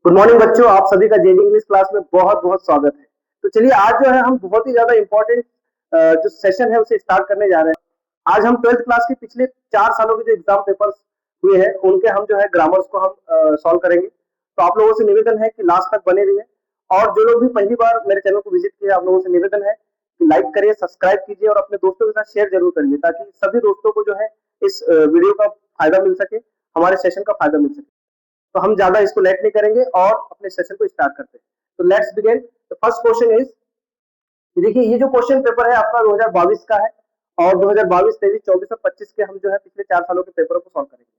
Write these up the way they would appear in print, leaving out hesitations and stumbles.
Good morning बच्चों, आप सभी का जेडी इंग्लिश क्लास में बहुत बहुत स्वागत है। तो चलिए आज जो है हम बहुत ही ज्यादा इंपॉर्टेंट जो सेशन है उसे स्टार्ट करने जा रहे हैं। आज हम 12th क्लास के पिछले 4 सालों के जो एग्जाम पेपर्स हुए हैं उनके हम जो है ग्रामर्स को हम सॉल्व करेंगे। तो आप लोगों से निवेदन है कि लास्ट तक बने रहिए, और जो लोग भी पहली बार मेरे चैनल को विजिट किए आप लोगों से निवेदन है कि लाइक करिए, सब्सक्राइब कीजिए और अपने दोस्तों के साथ शेयर जरूर करिए ताकि सभी दोस्तों को जो है इस वीडियो का फायदा मिल सके, हमारे सेशन का फायदा मिल सके। तो हम ज्यादा इसको लेट नहीं करेंगे और अपने सेशन को स्टार्ट करते हैं। तो let's begin. The first question is, देखिए ये जो क्वेश्चन पेपर है आपका 2022 का है, और 2022, 23, 24 और 25 के हम जो है पिछले 4 सालों के पेपरों को सॉल्व करेंगे।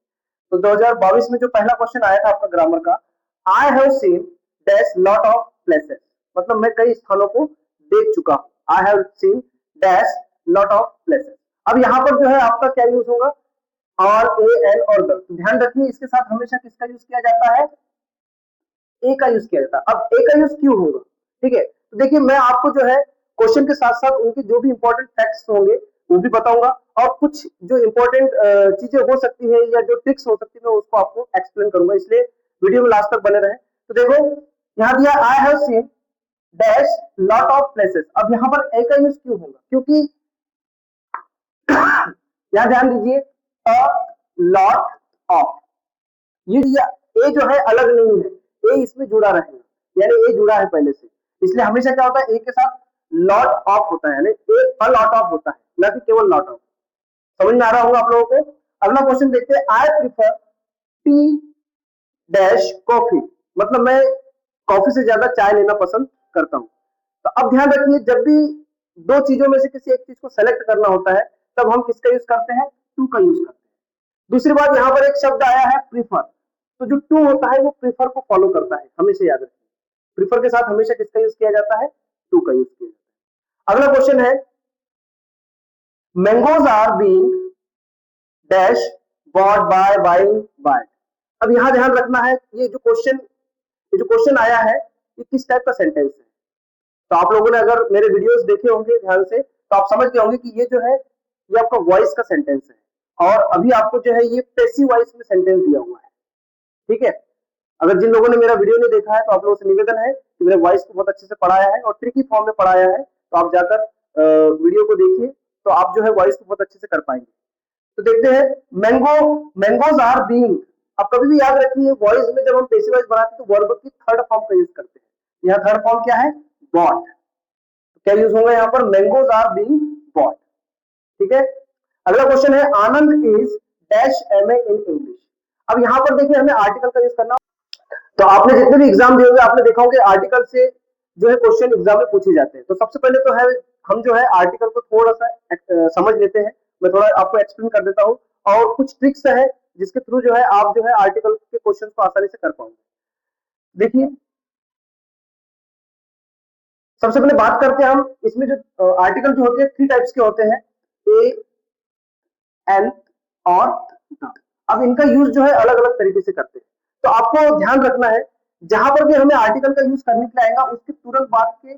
तो 2022 में जो पहला क्वेश्चन आया था आपका ग्रामर का, I have seen dash lot of places, मतलब मैं कई स्थानों को देख चुका हूं। I have seen dash lot of places. अब यहाँ पर जो है आपका क्या यूज होगा, और ए एन और द। ध्यान रखिए इसके साथ हमेशा किसका यूज किया जाता है, ए का यूज किया जाता है। अब ए का यूज क्यों होगा, ठीक है। तो देखिए मैं आपको जो है क्वेश्चन के साथ साथ उनके जो भी इंपॉर्टेंट फैक्ट्स होंगे वो भी बताऊंगा, और कुछ जो इंपॉर्टेंट चीजें हो सकती है या जो ट्रिक्स हो सकती है उसको आपको एक्सप्लेन करूंगा, इसलिए वीडियो में लास्ट तक बने रहे। तो देखो यहाँ दिया I have seen dash lot of places. अब यहाँ पर ए का यूज क्यों होगा, क्योंकि यहाँ ध्यान दीजिए, अ लॉट ऑफ, ये ए जो है अलग नहीं है, ए इसमें जुड़ा रहेगा, यानी ए जुड़ा है पहले से, इसलिए हमेशा क्या होता है ए के साथ लॉट ऑफ होता है, यानी ए अ लॉट ऑफ होता है, ना कि केवल लॉट ऑफ। समझ में आ रहा होगा आप लोगों को। अगला क्वेश्चन देखते हैं, I prefer T dash coffee, मतलब मैं कॉफी से ज्यादा चाय लेना पसंद करता हूं। तो अब ध्यान रखिए, जब भी दो चीजों में से किसी एक चीज को सेलेक्ट करना होता है तब हम किसका यूज करते हैं, टू का यूज करते हैं। दूसरी बात, यहाँ पर एक शब्द आया है प्रीफर, तो जो टू होता है वो प्रीफर को फॉलो करता है, हमेशा याद रखिए। प्रीफर के साथ हमेशा किसका यूज किया जाता है, टू का यूज किया जाता है। अगला क्वेश्चन है, mangoes are being dash bought by buying by. अब यहां ध्यान रखना है, ये जो क्वेश्चन आया है ये किस टाइप का सेंटेंस है। तो आप लोगों ने अगर मेरे वीडियोस देखे होंगे ध्यान से तो आप समझ गए होंगे कि ये जो है ये आपका वॉइस का सेंटेंस है, और अभी आपको जो है ये पैसिव वॉइस में सेंटेंस दिया हुआ है, ठीक है। अगर जिन लोगों ने मेरा वीडियो नहीं देखा है तो आप लोगों से निवेदन है कि मेरे वॉइस को बहुत अच्छे से पढ़ाया है और ट्रिकी फॉर्म में पढ़ाया है, तो आप जाकर वीडियो को देखिए, तो आप जो है वॉइस को बहुत अच्छे से कर पाएंगे। तो देखते हैं, मैंगोज आर बीइंग। अब कभी भी याद रखिए वॉइस में जब हम पैसिव वॉइस बनाते हैं तो वर्ब की थर्ड फॉर्म का यूज करते हैं। यहाँ थर्ड फॉर्म क्या है, बॉट। क्या यूज होगा यहाँ पर, मैंगोज आर बीइंग बॉट, ठीक है। अगला क्वेश्चन है, Anand is dash MA in English. अब यहाँ पर देखिए हमें आर्टिकल का यूज करना। तो आपने जितने भी एग्जाम दिए होंगे आपने देखा होगा आर्टिकल से जो है क्वेश्चन एग्जाम में पूछे जाते हैं। तो सबसे पहले तो है हम जो है आर्टिकल को थोड़ा सा समझ लेते हैं। मैं थोड़ा आपको एक्सप्लेन कर देता हूँ, और कुछ ट्रिक्स है जिसके थ्रू जो है आप जो है आर्टिकल के क्वेश्चन को आसानी से कर पाओगे। देखिए सबसे पहले बात करते हैं हम इसमें जो आर्टिकल जो होते हैं 3 टाइप्स के होते हैं, ए एन और द। अब इनका यूज जो है अलग अलग तरीके से करते हैं। तो आपको ध्यान रखना है, जहां पर भी हमें आर्टिकल का यूज करने के लिए आएगा उसके तुरंत बाद के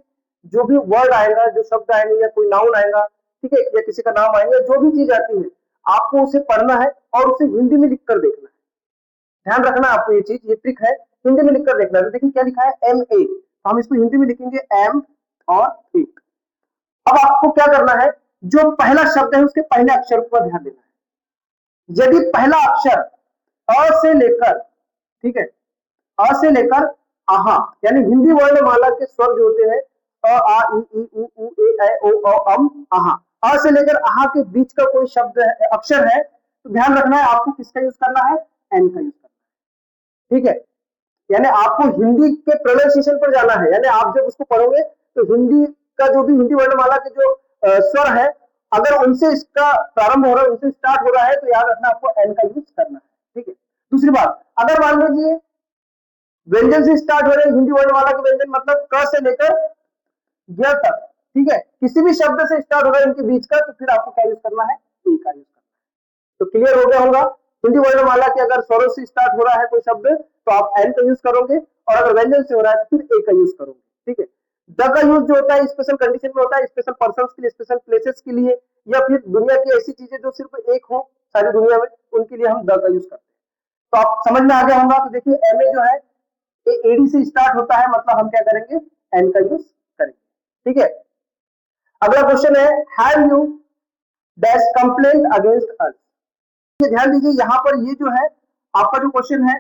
जो भी वर्ड आएगा, जो शब्द आएंगे या कोई नाउन आएगा, ठीक है, या किसी का नाम आएगा, जो भी चीज आती है आपको उसे पढ़ना है और उसे हिंदी में लिख कर देखना है। ध्यान रखना आपको ये चीज, ये ट्रिक है, हिंदी में लिखकर देखना है। तो देखिए क्या लिखा है, एम ए, तो हम इसको हिंदी में लिखेंगे एम और ए। अब आपको क्या करना है, जो पहला शब्द है उसके पहले अक्षर पर ध्यान देना है। यदि पहला अक्षर अ से लेकर, ठीक है, अ से लेकर आहा, यानी हिंदी वर्णमाला के स्वर जो होते हैं अ आ इ ई उ ऊ ए ऐ ओ औ अम आहा, अ से लेकर आहा के बीच का कोई शब्द है, अक्षर है, तो ध्यान रखना है आपको किसका यूज करना है, एन का यूज करना है, ठीक है। यानी आपको हिंदी के प्रोनाउंसिएशन पर जाना है, यानी आप जब उसको पढ़ोगे तो हिंदी का जो भी हिंदी वर्णमाला के जो स्वर है, अगर उनसे इसका प्रारंभ हो रहा है, उनसे स्टार्ट हो रहा है, तो याद रखना आपको एन का यूज करना है, ठीक है। दूसरी बात, अगर मान लीजिए व्यंजन से स्टार्ट हो रहे हैं हिंदी वर्णमाला के व्यंजन, मतलब क से लेकर य तक, ठीक है, किसी भी शब्द से स्टार्ट हो रहा है इनके बीच का, तो फिर आपको क्या यूज करना है, ए का यूज करना है। तो क्लियर हो गया होगा, हिंदी वर्णमाला के अगर स्वरों से स्टार्ट हो रहा है कोई शब्द तो आप एन का यूज करोगे, और अगर व्यंजन से हो रहा है तो फिर ए का यूज करोगे, ठीक है। द का यूज जो होता है स्पेशल कंडीशन में होता है, स्पेशल पर्सन के लिए, स्पेशल प्लेसेस के लिए, या फिर दुनिया की ऐसी चीजें जो सिर्फ एक हो सारी दुनिया में, उनके लिए हम द का यूज करते हैं। तो आप समझ में आ गया होगा। तो देखिए एम ए जो है एडी से स्टार्ट होता है, मतलब हम क्या करेंगे, एन का यूज करेंगे। ठीक है, अगला क्वेश्चन है, have you dash complaint against अस। ध्यान दीजिए यहां पर ये जो है आपका जो क्वेश्चन है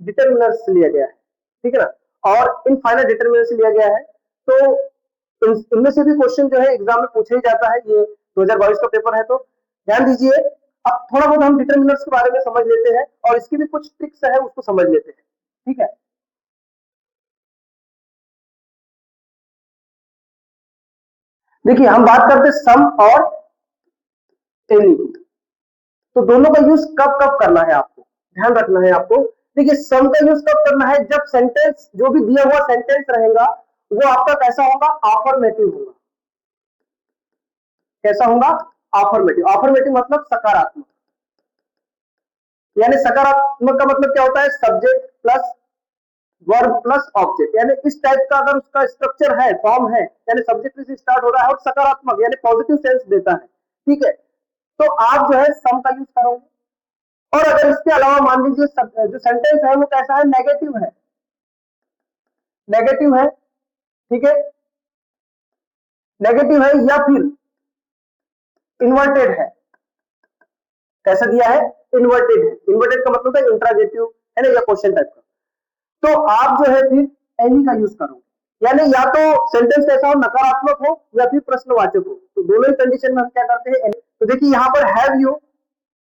डिटरमिनर से लिया गया है, ठीक है ना, और इनफाइनाइट डिटरमिनर से लिया गया है। तो इनमें से भी क्वेश्चन जो है एग्जाम में पूछा ही जाता है, ये 2022 का पेपर है। तो ध्यान दीजिए, अब थोड़ा बहुत हम डिटरमिनर्स के बारे में समझ लेते हैं और इसकी भी कुछ ट्रिक्स है उसको समझ लेते हैं। ठीक है, देखिए हम बात करते हैं सम और एनी की, तो दोनों का यूज कब कब करना है आपको ध्यान रखना है आपको। देखिए सम का यूज कब करना है, जब सेंटेंस जो भी दिया हुआ सेंटेंस रहेगा वो आपका कैसा होगा, अफर्मेटिव होगा। कैसा होगा, अफर्मेटिव। अफर्मेटिव मतलब सकारात्मक, यानी सकारात्मक का मतलब क्या होता है, subject plus verb plus object, यानी इस टाइप का अगर उसका स्ट्रक्चर है, फॉर्म है, यानी सब्जेक्ट से स्टार्ट हो रहा है और सकारात्मक यानी पॉजिटिव सेंस देता है। ठीक है, तो आप जो है सम का यूज करोगे। और अगर इसके अलावा मान लीजिए जो सेंटेंस है वो कैसा है, नेगेटिव है, नेगेटिव है, ठीक है, नेगेटिव है या फिर इन्वर्टेड है। कैसा दिया है, इन्वर्टेड है। इन्वर्टेड का मतलब है इंट्रागेटिव है ना, या क्वेश्चन टाइप का। तो आप जो है फिर एनी का यूज करोगे, यानी या तो सेंटेंस कैसा हो, नकारात्मक हो या फिर प्रश्नवाचक हो, तो दोनों ही कंडीशन में हम क्या करते हैं, any। तो देखिए यहाँ पर have you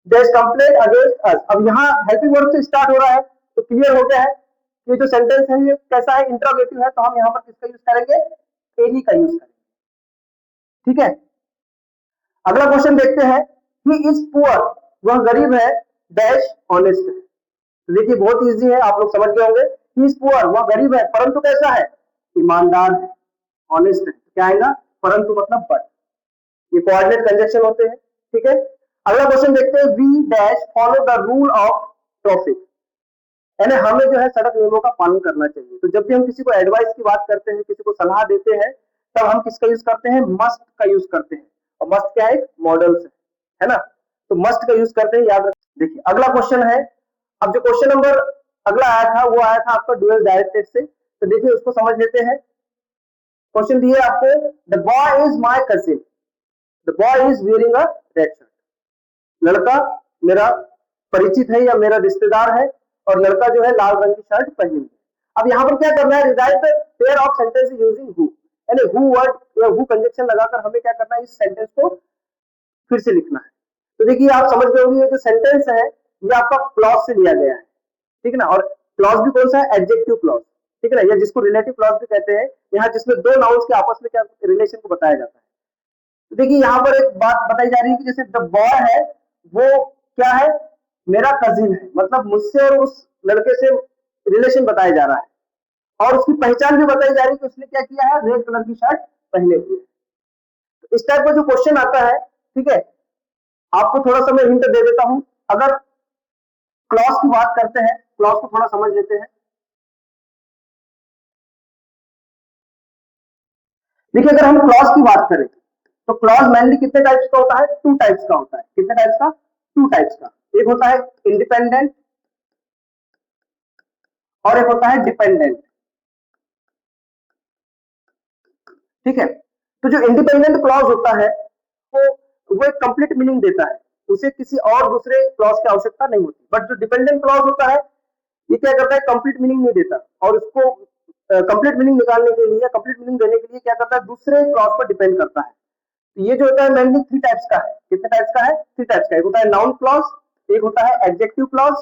there complaint against us, अब यहाँ हेल्पिंग वर्ब से स्टार्ट हो रहा है, तो क्लियर हो गया है ये जो सेंटेंस है ये कैसा है, इंट्रोगेटिव है, तो हम यहाँ पर किसका यूज करेंगे, एनी का यूज करेंगे। ठीक है, अगला क्वेश्चन देखते हैं, ही इज पुअर, वह गरीब है, डैश ऑनेस्ट है। तो देखिए बहुत इजी है, आप लोग समझ गए होंगे, ही इज पुअर, वह गरीब है परंतु कैसा है, ईमानदार है, ऑनेस्ट है। क्या आएगा, परंतु मतलब बट, ये कोऑर्डिनेट कंजक्शन होते हैं। ठीक है, अगला क्वेश्चन देखते हैं, we dash follow the rule of traffic, यानी हमें जो है सड़क नियमों का पालन करना चाहिए। तो जब भी हम किसी को एडवाइस की बात करते हैं, किसी को सलाह देते हैं, तब हम किसका यूज करते हैं, मस्ट का यूज करते हैं। और मस्ट क्या है, मॉडल है ना, तो मस्ट का यूज करते हैं, याद रखिए। देखिए अगला क्वेश्चन है, अब जो क्वेश्चन नंबर अगला आया था वो आया था आपका डुअल डायरेक्टेड से, तो देखिए उसको समझ लेते हैं। क्वेश्चन दिए आपको, the boy is my cousin, the boy is wearing a red shirt, लड़का मेरा परिचित है या मेरा रिश्तेदार है और लड़का जो है लाल रंग की शर्ट पहनी है। अब यहाँ पर क्या करना है, rewrite the pair of sentence using who, यानी हु वर्ड या हु कंजक्शन लगाकर हमें क्या करना है, इस सेंटेंस को फिर से लिखना है। तो देखिए आप समझ गए होंगे, ये जो सेंटेंस है ये आपका क्लॉज से लिया गया है, ठीक है ना, और क्लॉज भी कौन सा है, एडजेक्टिव क्लॉज, ठीक है ना, या जिसको रिलेटिव क्लॉज भी कहते हैं, यहाँ जिसमें दो नाउन्स के आपस में क्या रिलेशन को बताया जाता है। तो देखिए यहाँ पर एक बात बताई जा रही है कि जैसे द बॉय है वो क्या है, मेरा कजिन है, मतलब मुझसे और उस लड़के से रिलेशन बताया जा रहा है, और उसकी पहचान भी बताई जा रही है कि उसने क्या किया है, रेड कलर की शर्ट पहने हुए। तो इस टाइप का जो क्वेश्चन आता है, ठीक है, आपको थोड़ा सा मैं हिंट दे देता हूं। अगर क्लॉज की बात करते हैं, क्लॉज को थोड़ा समझ लेते हैं। देखिए अगर हम क्लॉज की बात करें तो क्लॉज मेनली कितने टाइप्स का होता है, टू टाइप्स का होता है। कितने टाइप्स का, टू टाइप्स का। एक होता है इंडिपेंडेंट और एक होता है डिपेंडेंट। ठीक है, तो जो इंडिपेंडेंट क्लॉज होता है वो वो एक कंप्लीट मीनिंग देता है, उसे किसी और दूसरे क्लॉज की आवश्यकता नहीं होती। बट जो डिपेंडेंट क्लॉज होता है ये क्या करता है, कंप्लीट मीनिंग नहीं देता, और उसको कंप्लीट मीनिंग निकालने के लिए, कंप्लीट मीनिंग देने के लिए क्या करता है, दूसरे क्लॉज पर डिपेंड करता है। तो ये जो होता है मेनली थ्री टाइप्स का है। कितने टाइप्स का है, थ्री टाइप्स का। एक होता है नाउन क्लॉज, एक होता है एडजेक्टिव क्लॉज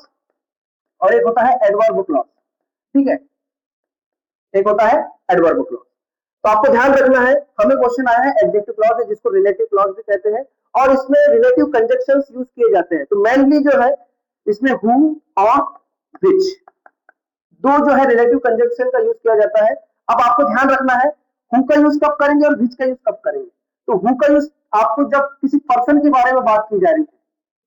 और एक होता है एडवर्ब क्लॉज। ठीक है, एक होता है एडवर्ब क्लॉज। तो आपको ध्यान रखना है, हमें क्वेश्चन आया है एडजेक्टिव क्लॉज है जिसको रिलेटिव क्लॉज भी कहते हैं, और इसमें रिलेटिव कंजक्शंस यूज किए जाते हैं। तो मेनली जो है इसमें हु और विच, दो जो है रिलेटिव कंजक्शन का यूज किया जाता है। अब आपको ध्यान रखना है हु का यूज कब करेंगे और विच का यूज कब करेंगे। तो हु का यूज आपको जब किसी पर्सन के बारे में बात की जा रही है,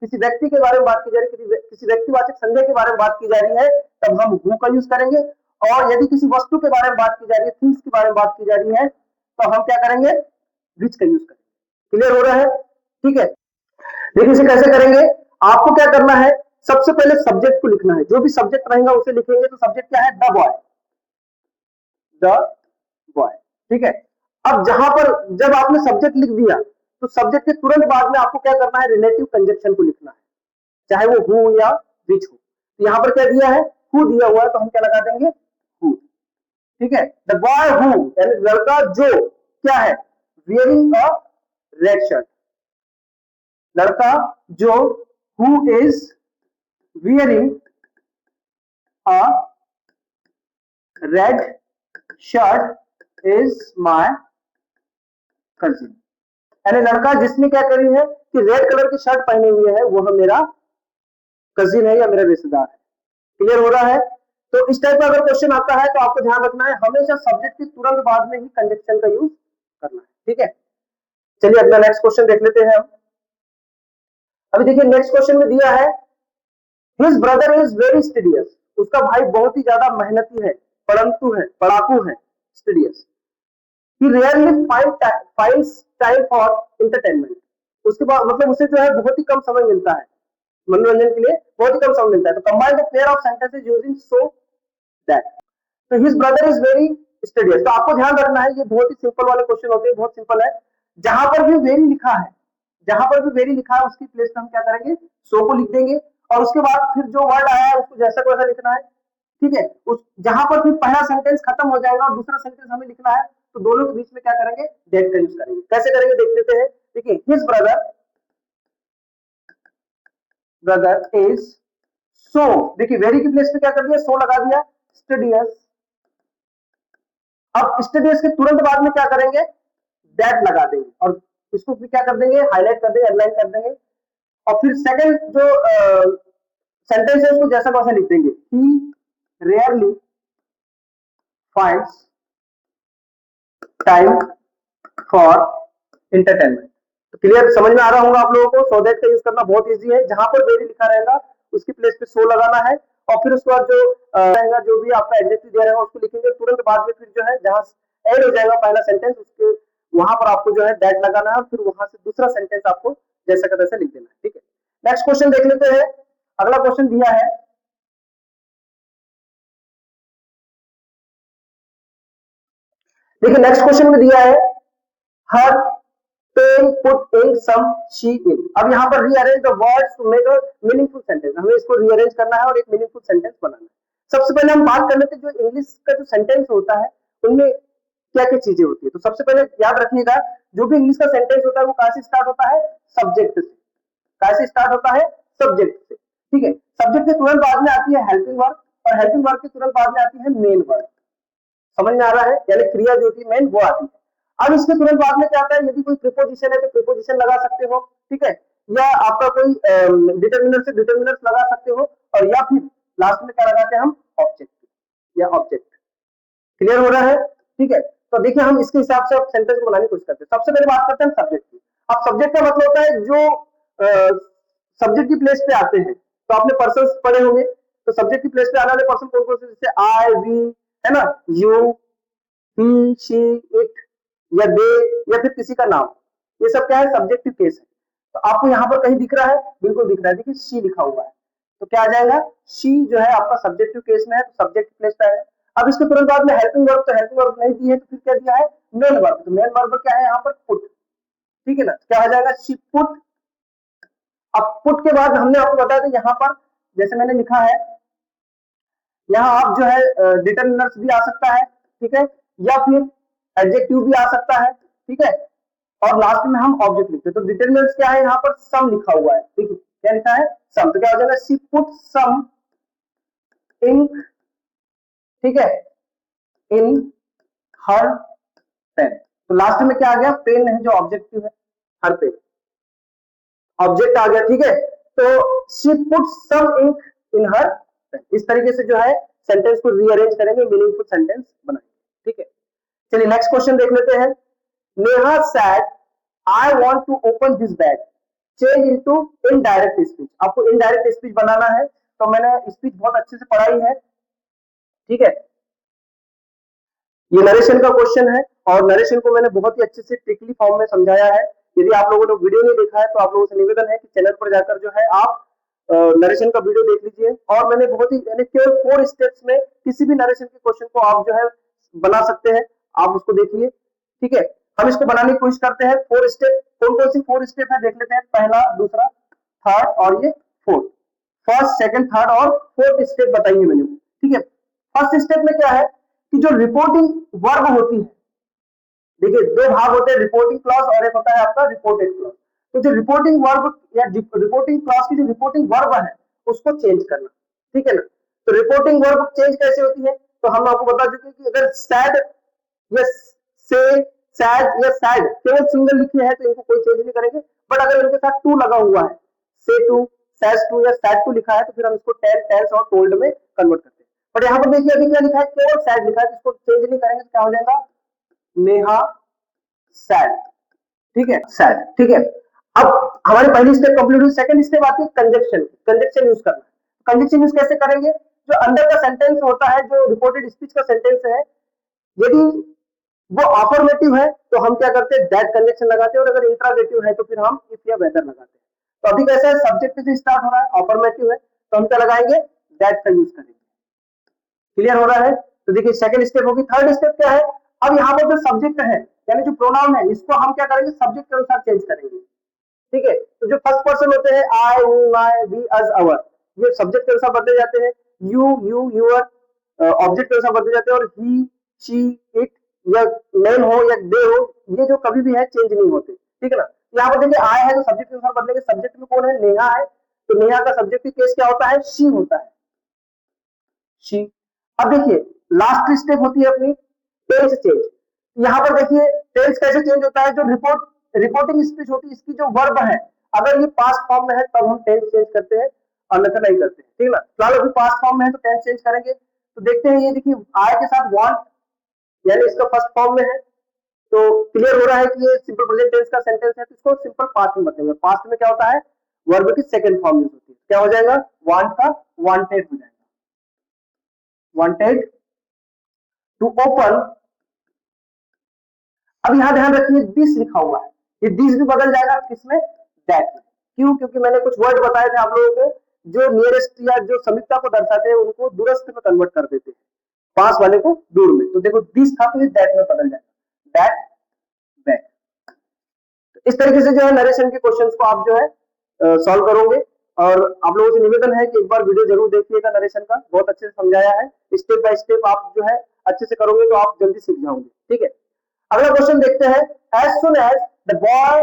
किसी व्यक्ति के बारे में बात की जा रही है, किसी व्यक्तिवाचक संज्ञा के बारे में बात की जा रही है, तब हम हु का यूज करेंगे। और यदि किसी वस्तु के बारे में बात की जा रही है, थिंग्स के बारे में बात की जा रही है, तो हम क्या करेंगे, विच का यूज करेंगे। क्लियर हो रहा है, ठीक है। देखिए इसे कैसे करेंगे, आपको क्या करना है, सबसे पहले सब्जेक्ट को लिखना है, जो भी सब्जेक्ट रहेगा उसे लिखेंगे। तो सब्जेक्ट क्या है? द बॉय, द बॉय, ठीक है। अब जहां पर जब आपने सब्जेक्ट लिख दिया तो सब्जेक्ट के तुरंत बाद में आपको क्या करना है? रिलेटिव कंजक्शन को लिखना है, चाहे वो हु या विच हो। तो यहां पर क्या दिया है? हु दिया हुआ है, तो हम क्या लगा देंगे? हु, ठीक है। द बॉय हु, यानी लड़का जो क्या है? वियरिंग अ रेड शर्ट, लड़का जो, who is wearing a red shirt is my cousin, यानी लड़का जिसने क्या करी है कि रेड कलर की शर्ट पहने हुए है वह मेरा कजिन है या मेरा रिश्तेदार है। क्लियर हो रहा है? तो इस टाइप का अगर क्वेश्चन आता है तो आपको ध्यान रखना है हमेशा सब्जेक्ट के तुरंत बाद में ही कंजक्शन का यूज करना है, ठीक है। चलिए अपना नेक्स्ट क्वेश्चन देख लेते हैं हम। अभी देखिए नेक्स्ट क्वेश्चन में दिया है his brother is very studious, उसका भाई बहुत ही ज्यादा मेहनती है, परंतु है, पढ़ाकू है, studious. He rarely finds time for entertainment, उसके बाद मतलब उसे जो है बहुत ही कम समय मिलता है मनोरंजन के लिए, बहुत ही कम समय मिलता है। तो combine the pair of sentences using so that, तो his brother is very studious. तो आपको ध्यान रखना है ये बहुत ही सिंपल वाले क्वेश्चन होते हैं, बहुत सिंपल है। जहां पर भी वेरी लिखा है, जहां पर भी वेरी लिखा है उसकी प्लेस में हम क्या करेंगे? सो को लिख देंगे, और उसके बाद फिर जो वर्ड आया है उसको जैसा को वैसा लिखना है, ठीक है। उस जहां पर फिर पहला सेंटेंस खत्म हो जाएगा और दूसरा सेंटेंस हमें लिखना है, तो दोनों के बीच में क्या करेंगे? डेट का यूज करेंगे। कैसे करेंगे देख लेते हैं। देखिए हिज ब्रदर इज सो, देखिए वेरी की प्लेस पे क्या कर दिया? सो लगा दिया, स्टूडियस। अब स्टूडियस के तुरंत बाद में क्या करेंगे? दैट लगा देंगे, और इसको फिर क्या कर देंगे? हाईलाइट कर देंगे, अंडरलाइन कर देंगे, और फिर सेकंड जो सेंटेंस है उसको जैसा वैसा लिख देंगे, he rarely finds time for entertainment. तो क्लियर समझ में आ रहा होगा आप लोगों को? सो दैट का यूज करना बहुत इजी है, जहां पर वेरी लिखा रहेगा उसकी प्लेस पे सो लगाना है, और फिर उसके बाद जो रहेगा, जो भी आपका एडजेक्टिव दिया रहेगा उसको लिखेंगे, तुरंत बाद में फिर जो है जहां एड हो जाएगा पहला सेंटेंस उसके वहां पर आपको जो है दैट लगाना है, और फिर वहां से दूसरा सेंटेंस आपको जैसा का तैसा लिख देना है, ठीक है। नेक्स्ट क्वेश्चन देख लेते हैं। अगला क्वेश्चन दिया है, देखिए नेक्स्ट क्वेश्चन में दिया है her pen put in some she in. अब यहाँ पर rearrange the words to make a meaningful sentence, हमें इसको रीअरेंज करना है और एक मीनिंगफुल सेंटेंस बनाना है। सबसे पहले हम बात कर लेते हैं जो इंग्लिश का जो सेंटेंस होता है उनमें क्या क्या चीजें होती है। तो सबसे पहले याद रखिएगा, जो भी इंग्लिश का सेंटेंस होता है वो कहां से स्टार्ट होता है? सब्जेक्ट से। कहां से स्टार्ट होता है? सब्जेक्ट से, ठीक है। सब्जेक्ट के तुरंत बाद में आती है हेल्पिंग वर्ब, और हेल्पिंग वर्ब के तुरंत बाद में आती है मेन वर्ब। समझ में आ रहा है? यानी क्रिया जो होती है मेन वो आती है। अब इसके तुरंत बाद में क्या आता है? यदि कोई प्रीपोजिशन है तो प्रीपोजिशन लगा सकते हो, ठीक है, या आपका कोई डिटरमिनर से डिटरमिनर्स लगा सकते हो, और या फिर लास्ट में क्या लगाते हैं हम? ऑब्जेक्ट या ऑब्जेक्ट। क्लियर हो रहा है? ठीक है। तो देखिए हम इसके हिसाब से सेंटेंस को बनाने की कोशिश करते हैं। सबसे पहले बात करते हैं सब्जेक्ट की। अब सब्जेक्ट का मतलब होता है जो सब्जेक्ट की प्लेस पे आते हैं। तो आपने पर्सन पढ़े होंगे, तो सब्जेक्ट की प्लेस पे आने वाले पर्सन कौन कौन से? जैसे आई, वी, है ना, यू, ही, शी, इट, या दे, या फिर किसी का नाम, ये सब क्या है? सब्जेक्टिव केस है। तो आपको यहाँ पर कहीं दिख रहा है? बिल्कुल दिख रहा है, देखिए शी लिखा हुआ है, तो क्या आ जाएगा? शी जो है आपका सब्जेक्टिव केस में है, तो सब्जेक्ट प्लेस पे आएगा। अब इसके तुरंत बाद में हेल्पिंग वर्ब, तो हेल्पिंग वर्ब नहीं दी है तो फिर क्या दिया है? Main verb. तो मेन वर्ब क्या है यहाँ पर? पुट, ठीक है ना, क्या आ जाएगा? She put. अब पुट के बाद हमने आपको बताया था यहाँ पर जैसे मैंने लिखा है, यहाँ आप जो है डिटरमिनर्स भी आ सकता है, ठीक है, या फिर एडजेक्टिव भी आ सकता है, ठीक है, और लास्ट में हम ऑब्जेक्ट लिखते हैं। तो डिटरमिनर्स क्या है? यहाँ पर सम लिखा हुआ है, देखिए क्या लिखा है? सम। तो क्या हो जाएगा? शी पुट सम इंक, ठीक है, इन हर पेन। तो लास्ट में क्या आ गया? पेन है जो ऑब्जेक्टिव है, हर पेन ऑब्जेक्ट आ गया, ठीक है। तो she put some ink in her pen. इस तरीके से जो है सेंटेंस को रीअरेंज करेंगे, मीनिंगफुल सेंटेंस बनाएंगे, ठीक है। चलिए नेक्स्ट क्वेश्चन देख लेते हैं। Neha said I want to open this bag, change into indirect speech. आपको इनडायरेक्ट स्पीच बनाना है, तो मैंने स्पीच बहुत अच्छे से पढ़ाई है, ठीक है। ये नरेशन का क्वेश्चन है, और नरेशन को मैंने बहुत ही अच्छे से ट्रिकली फॉर्म में समझाया है। यदि आप लोगों ने वीडियो नहीं देखा है तो आप लोगों से निवेदन है कि चैनल पर जाकर जो है आप नरेशन का वीडियो देख लीजिए। और मैंने बहुत ही यानी केवल 4 स्टेप्स में किसी भी नरेशन के क्वेश्चन को आप जो है बना सकते हैं, आप उसको देखिए। ठीक है, हम इसको बनाने की कोशिश करते हैं। 4 स्टेप, कौन कौन सी 4 स्टेप है देख लेते हैं। पहला, दूसरा, थर्ड और ये फोर्थ। फर्स्ट, सेकंड, थर्ड और फोर्थ स्टेप बताइए मैंने। ठीक है, फर्स्ट स्टेप में क्या है कि जो रिपोर्टिंग वर्ब होती है, देखिए 2 भाग होते हैं, रिपोर्टिंग क्लॉज और एक होता है आपका रिपोर्टेड क्लॉज। तो जो रिपोर्टिंग वर्ब या रिपोर्टिंग क्लॉज की जो रिपोर्टिंग वर्ब है उसको चेंज करना। ठीक है ना, तो रिपोर्टिंग वर्ब चेंज कैसे होती है, तो हम आपको बता चुके हैं कि अगर सैड या से, सैड या सैड केवल सिंगल लिखे हैं तो इनको कोई चेंज नहीं करेंगे। बट अगर इनके साथ टू लगा हुआ है, से टू, सैस टू या सैड टू लिखा है, तो फिर हम इसको टेल, टेल्स और टोल्ड में कन्वर्ट करते हैं। बट यहाँ पर देखिए अभी क्या लिखा है, केवल सैड लिखा है, तो इसको चेंज नहीं करेंगे तो क्या हो जाएगा, नेहा सैड। ठीक है, सैड। ठीक है, अब हमारी पहली स्टेप कंप्लीट हुई। सेकंड स्टेप आती है कंजक्शन। कंजक्शन यूज करना। कंजक्शन यूज कैसे करेंगे, जो अंदर का सेंटेंस होता है, जो रिपोर्टेड स्पीच का सेंटेंस है, यदि वो अफर्मेटिव है तो हम क्या करते हैं, दैट कंजक्शन लगाते हैं, और अगर इंट्रागेटिव है तो फिर हम इफ या वेदर लगाते हैं। तो अभी कैसा है, सब्जेक्ट से स्टार्ट हो रहा है, अफर्मेटिव है तो हम क्या लगाएंगे, दैट का यूज करेंगे। क्लियर हो रहा है, तो देखिए सेकंड स्टेप होगी। थर्ड स्टेप क्या है, अब यहाँ पर जो सब्जेक्ट है यानी जो प्रोनाउन है, इसको हम क्या करेंगे, सब्जेक्ट के अनुसार चेंज करेंगे। ठीक है, तो जो फर्स्ट पर्सन होते हैं, आई, मी, माई, वी, अस, अवर, ये सब्जेक्ट के अनुसार बदले जाते हैं। यू, यूर ऑब्जेक्ट के अनुसार बदले जाते हैं। और ही, शी, इट, या मैन हो या दे हो, ये जो कभी भी है चेंज नहीं होते। ठीक है ना, यहाँ पर देखिए आई है तो सब्जेक्ट के अनुसार बदलेंगे। सब्जेक्ट में कौन है, नेहा है, तो नेहा का सब्जेक्टिव केस क्या होता है, शी होता है, शी। अब देखिए लास्ट स्टेप होती है अपनी टेंस चेंज। यहाँ पर देखिए टेंस कैसे चेंज होता है, जो रिपोर्टिंग स्पीच होती है, इसकी जो वर्ब है, अगर ये पास्ट फॉर्म में है तब हम टेंस चेंज करते हैं, अन्यथा नहीं करते। ठीक है ना, फिलहाल अभी पास्ट फॉर्म में है तो टेंस चेंज करेंगे। तो देखते हैं, ये देखिए आय के साथ वांट, यानी इसका फर्स्ट फॉर्म में है, तो क्लियर हो रहा है कि ये सिंपल प्रेजेंट टेंस का सेंटेंस है, तो इसको सिंपल पास्ट में बदलेंगे। पास्ट में क्या होता है, वर्ब की सेकंड फॉर्म यूज होती है, क्या हो जाएगा, वांट का वांटेड हो जाएगा, वांटेड टू ओपन। अब यहां ध्यान रखिए दिस लिखा हुआ है, ये दिस भी बदल जाएगा किसमें, दैट में। क्यों, क्योंकि मैंने कुछ वर्ड बताए थे आप लोगों को, जो नियरेस्ट या जो समीपता को दर्शाते हैं उनको दूरस्थ में कन्वर्ट कर देते हैं, पास वाले को दूर में। तो देखो दिस था तो ये दैट में बदल जाएगा, दैट, बैक। इस तरीके से जो है नरेशन के क्वेश्चंस को आप जो है सॉल्व करोगे। और आप लोगों से निवेदन है कि एक बार वीडियो जरूर देखिएगा नरेशन का, बहुत अच्छे से समझाया है। स्टेप बाय स्टेप आप जो है अच्छे से करोगे तो आप जल्दी सीख जाओगे। ठीक है, अगला क्वेश्चन देखते हैं। As soon as the boy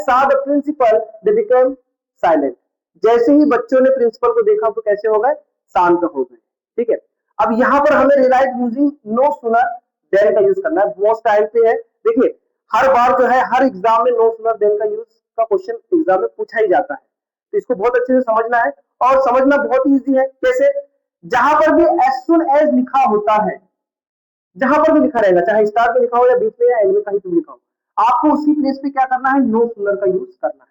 saw the principal they became silent। जैसे ही बच्चों ने प्रिंसिपल को देखा तो कैसे हो गए, शांत हो गए। ठीक है, अब यहाँ पर हमें rewrite using no sooner than का यूज करना है, मोस्ट टाइम पे है। देखिए हर बार जो है हर एग्जाम में नो सुनर देन का यूज का क्वेश्चन एग्जाम में पूछा ही जाता है, तो इसको बहुत अच्छे से समझना है। और समझना बहुत ईजी है, कैसे, जहां पर भी एज सुन एज लिखा होता है, जहां पर भी लिखा रहेगा, चाहे स्टार्ट में लिखा हो या बीच में या एंड में, कहीं भी लिखा हो, आपको उसकी प्लेस पे क्या करना है, नो सुनर का यूज करना है।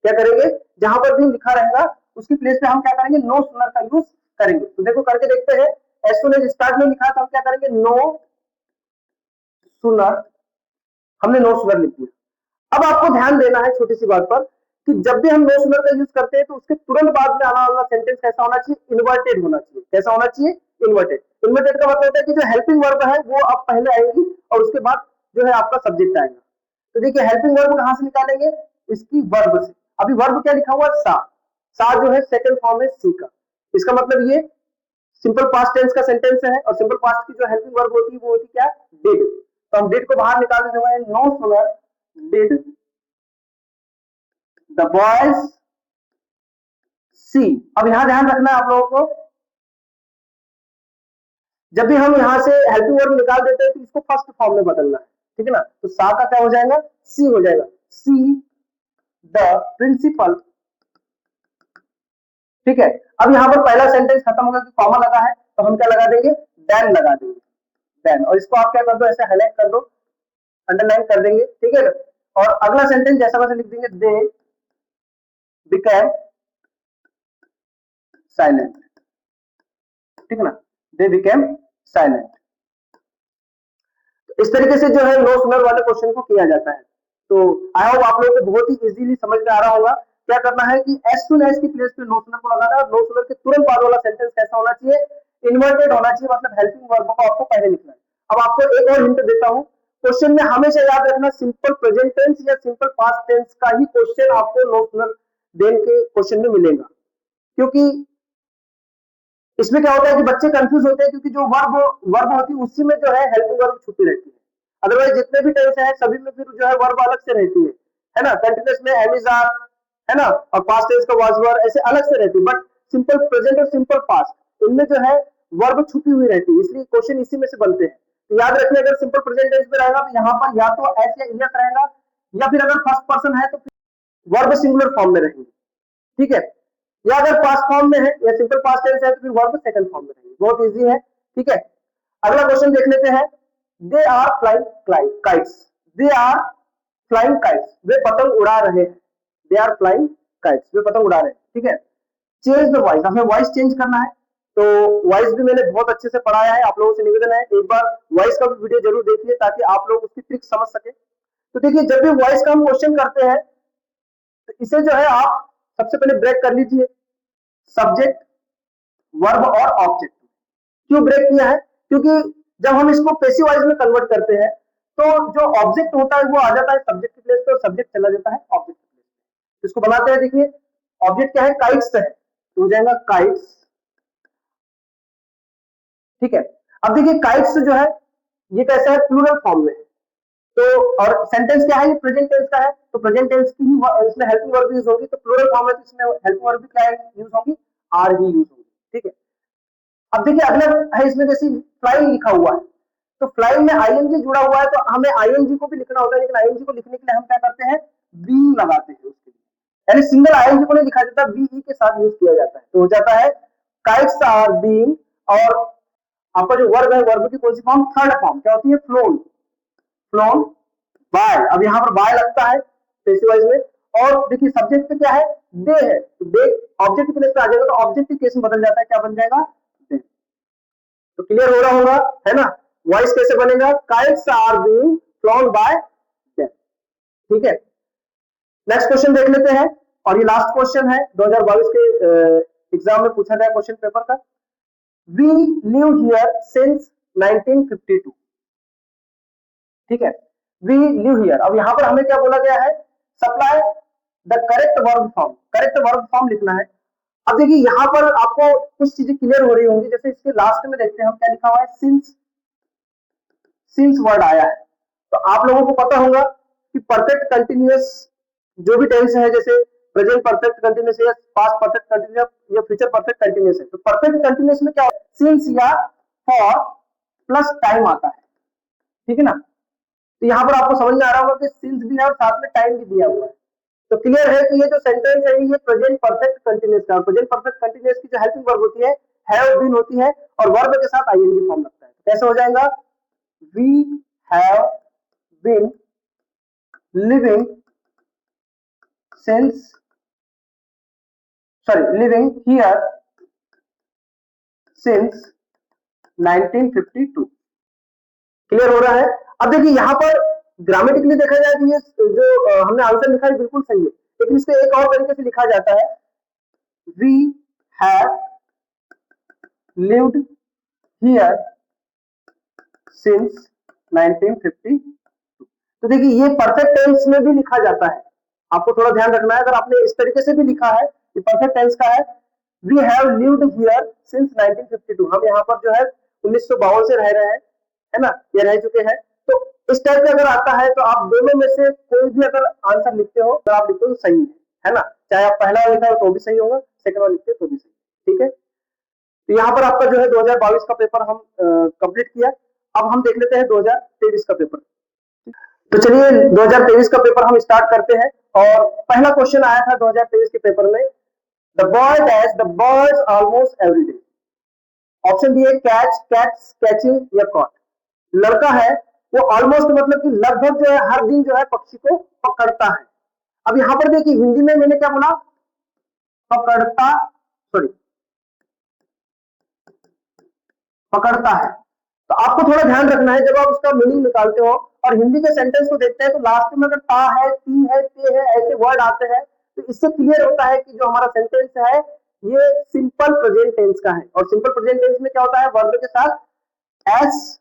क्या करेंगे, जहां पर भी लिखा रहेगा उसकी प्लेस पे हम क्या करेंगे, नो सुनर का यूज करेंगे। तो देखो करके देखते हैं। एज सुन एज स्टार्ट में लिखा है तो हम क्या करेंगे, नो सुनर, हमने नो सुनर लिख दिया। अब आपको ध्यान देना है छोटी सी बात पर, कि जब भी हम नो सुनर का यूज करते हैं तो उसके तुरंत बाद में आना वाला सेंटेंस कैसा होना चाहिए, इन्वर्टेड होना चाहिए। कैसा होना चाहिए, इन्वर्टेड। इन्वर्टेड का मतलब होता है कि जो हेल्पिंग वर्ब है वो अब पहले आएगी और उसके बाद जो है आपका सब्जेक्ट आएगा। तो देखिए हेल्पिंग वर्ब कहां से निकालेंगे, इसकी वर्ब से। अभी वर्ब क्या लिखा हुआ है, सा जो है सेकंड फॉर्म है सी का। इसका मतलब ये सिंपल पास्ट टेंस का सेंटेंस है, और सिंपल पास्ट की जो हेल्पिंग वर्ब होती है वो होती क्या, डिड। तो हम डिड को बाहर निकाल देते हैं, no sooner did the boys सी। अब यहां ध्यान रखना है आप लोगों को, जब भी हम यहां से हेल्पिंग वर्ब निकाल देते हैं तो इसको फर्स्ट फॉर्म में बदलना है। ठीक है ना, तो सा का क्या हो जाएगा, सी हो जाएगा, सी द प्रिंसिपल। ठीक है, अब यहां पर पहला सेंटेंस खत्म होगा कि कॉमा लगा है, तो हम क्या लगा देंगे, देन लगा देंगे, देन। और इसको आप क्या कर दो, ऐसे हाईलाइट कर दो, अंडरलाइन कर देंगे। ठीक है ना, और अगला सेंटेंस जैसा वैसे लिख देंगे, दे बिकेम साइलेंट। ठीक है ना, दे बिकेम साइलेंट। इस तरीके से जो है नो सुनर वाले क्वेश्चन को किया जाता है। तो आई होप आप लोगों को बहुत ही इजीली समझ में आ रहा होगा। क्या करना है कि एज सुन एज की प्लेस पे नो सुनर को लगाना है, और नो सुनर के तुरंत बाद वाला सेंटेंस कैसा होना चाहिए, इन्वर्टेड होना चाहिए, मतलब हेल्पिंग वर्ब को आपको पहले लिखना है। अब आपको एक और हिंट देता हूं, क्वेश्चन में हमेशा याद रखना सिंपल प्रेजेंट टेंस या सिंपल पास्ट टेंस का ही क्वेश्चन आपको नो सुनर देन के क्वेश्चन में मिलेगा, क्योंकि इसमें क्या होता है कि बच्चे कंफ्यूज होते हैं, क्योंकि जो वर्ब वर्ब होती है उसी में जो है हेल्पिंग वर्ब छुपी रहती है। अदरवाइज जितने भी टेंस है सभी में फिर जो है वर्ब अलग से रहती है ना, कंटिन्यूअस में एमिजार है ना, और पास्ट टेंस का वाज वर ऐसे अलग से रहती है, बट सिंपल प्रेजेंट और सिंपल पास्ट इनमें जो है वर्ब छुपी हुई रहती है, इसलिए क्वेश्चन इसी में से बनते हैं। तो याद रखिए, अगर सिंपल प्रेजेंट टेंस में रहेगा तो यहाँ पर या तो एस या ईएस रहेगा, या फिर अगर फर्स्ट पर्सन है तो फिर वर्ब सिंगुलर फॉर्म में रहेंगे, ठीक है, या अगर पास्ट फॉर्म में है या सिंपल पास्ट टेंस है तो फिर वर्ब सेकंड फॉर्म में रहेंगे, बहुत इजी है, ठीक है। अगला क्वेश्चन देख लेते हैं, they are flying kites, they are flying kites, वे पतंग उड़ा रहे हैं, दे आर फ्लाइंग काइट्स, वे पतंग उड़ा रहे हैं, ठीक है। चेंज द वॉइस, हमें वॉइस चेंज करना है, तो वॉइस भी मैंने बहुत अच्छे से पढ़ाया है, आप लोगों से निवेदन है एक बार वॉइस का भी वीडियो जरूर देखिए ताकि आप लोग उसकी ट्रिक समझ सके। तो देखिए, जब भी वॉइस का हम क्वेश्चन करते हैं तो इसे जो है आप सबसे पहले ब्रेक कर लीजिए, सब्जेक्ट, वर्ब और ऑब्जेक्ट। क्यों ब्रेक किया है, क्योंकि जब हम इसको पैसिव वॉइस में कन्वर्ट करते हैं तो जो ऑब्जेक्ट होता है वो आ जाता है सब्जेक्ट की प्लेस पे और सब्जेक्ट चला जाता है ऑब्जेक्ट की प्लेस पे। इसको बनाते हैं, देखिए ऑब्जेक्ट क्या है, काइट्स है, तो हो जाएगा काइट्स, ठीक है। अब देखिए काइट्स जो है ये कैसा है, प्लूरल फॉर्म में, तो और सेंटेंस क्या है, ये प्रेजेंट टेंस का है, तो प्रेजेंट टेंस की ही इसमें हेल्पिंग वर्ब यूज होगी, तो प्लूरल फॉर्म है तो इसमें हेल्पिंग वर्ब भी क्या यूज होगी, आर ही यूज होगी, ठीक है। अब देखिए अगला है, इसमें जैसे फ्लाइंग लिखा हुआ है, तो फ्लाइंग में आईएनजी जुड़ा हुआ है, तो हमें आईएनजी को भी लिखना होता है, लेकिन आईएनजी को लिखने के लिए हम क्या करते हैं, बीइंग लगाते हैं उसके लिए, यानी सिंगल आईएनजी को नहीं लिखा जाता, बीई के साथ यूज किया जाता है, तो हो जाता है काइट्स आर बीइंग, और आपका जो वर्ब है, वर्ब की कौन सी फॉर्म, थर्ड फॉर्म क्या होती है, फ्लोन, फ्लोन बाय, अब यहाँ पर बाय लगता है पैसिव वॉइस में, और देखिए सब्जेक्ट पे क्या है, दे है, तो दे ऑब्जेक्ट की प्लेस पे आ जाएगा, तो ऑब्जेक्ट के केस में बदल जाता है, क्या बन जाएगा, दे। तो क्लियर हो रहा होगा, है ना, वॉइस कैसे बनेगा, kites are being flown by them, ठीक है। नेक्स्ट क्वेश्चन देख लेते हैं, और ये लास्ट क्वेश्चन है 2022 के एग्जाम में पूछा गया क्वेश्चन पेपर का, वी लिव हियर सिंस 1952, ठीक है, वी लिव हियर। अब यहां पर हमें क्या बोला गया है, supply the correct verb form, correct verb form लिखना है। अब देखिए यहां पर आपको कुछ चीजें क्लियर हो रही होंगी, जैसे इसके लास्ट में देखते हैं हम क्या लिखा हुआ है, सिंस, सिंस वर्ड आया है, तो आप लोगों को पता होगा कि परफेक्ट कंटिन्यूअस जो भी टेंस है, जैसे प्रेजेंट परफेक्ट कंटिन्यूअस है, पास्ट परफेक्ट कंटिन्यूअस या फ्यूचर परफेक्ट कंटिन्यूअस है, तो परफेक्ट कंटिन्यूअस में क्या है, सिंस या फॉर प्लस टाइम आता है, ठीक है ना। तो यहाँ पर आपको समझ में आ रहा होगा कि सिंस भी है और साथ में टाइम भी दिया हुआ है, तो क्लियर है कि ये जो सेंटेंस है ये प्रेजेंट परफेक्ट कंटिन्यूअस का, प्रेजेंट परफेक्ट कंटिन्यूअस की जो हेल्पिंग वर्ब होती है हैव बीन होती है, और वर्ब के साथ आईएनजी फॉर्म लगता है, तो कैसे हो जाएगा, we have been living since, sorry living here since 1952, clear हो रहा है। अब देखिए यहाँ पर ग्रामेटिकली देखा जाए तो ये जो हमने आंसर लिखा है बिल्कुल सही है, लेकिन इसको एक और तरीके से लिखा जाता है, we have lived here since 1952, तो देखिए ये परफेक्ट टेंस में भी लिखा जाता है, आपको थोड़ा ध्यान रखना है, अगर आपने इस तरीके से भी लिखा है, ये परफेक्ट टेंस का है, we have lived here since 1952, हम यहाँ पर जो है 1952 से रह रहे हैं, है ना, ये रह चुके हैं, तो इस टाइप का अगर आता है तो आप दोनों में से कोई भी अगर आंसर लिखते हो तो आप लिखते हो सही है ना, चाहे आप पहला लिखा हो तो भी सही होगा, सेकंड वाला लिखते हो तो भी सही, ठीक है। तो यहाँ पर आपका जो है 2022 का पेपर हम कंप्लीट किया, अब हम देख लेते हैं 2023 का पेपर। तो चलिए 2023 का पेपर हम स्टार्ट करते हैं, और पहला क्वेश्चन आया था 2023 के पेपर में, the boy dash the birds almost every day, option दिए कैच, कैट्स, कैचिंग या कॉट, लड़का है वो ऑलमोस्ट मतलब कि लगभग जो है हर दिन जो है पक्षी को पकड़ता है। अब यहां पर देखिए हिंदी में मैंने क्या बोला, पकड़ता, सॉरी पकड़ता है, तो आपको थोड़ा ध्यान रखना है जब आप उसका मीनिंग निकालते हो और हिंदी के सेंटेंस को देखते हैं तो लास्ट में अगर ता है, ती है, ते है, ऐसे वर्ड आते हैं, तो इससे क्लियर होता है कि जो हमारा सेंटेंस है ये सिंपल प्रेजेंट टेंस का है, और सिंपल प्रेजेंट टेंस में क्या होता है, वर्ब के साथ एस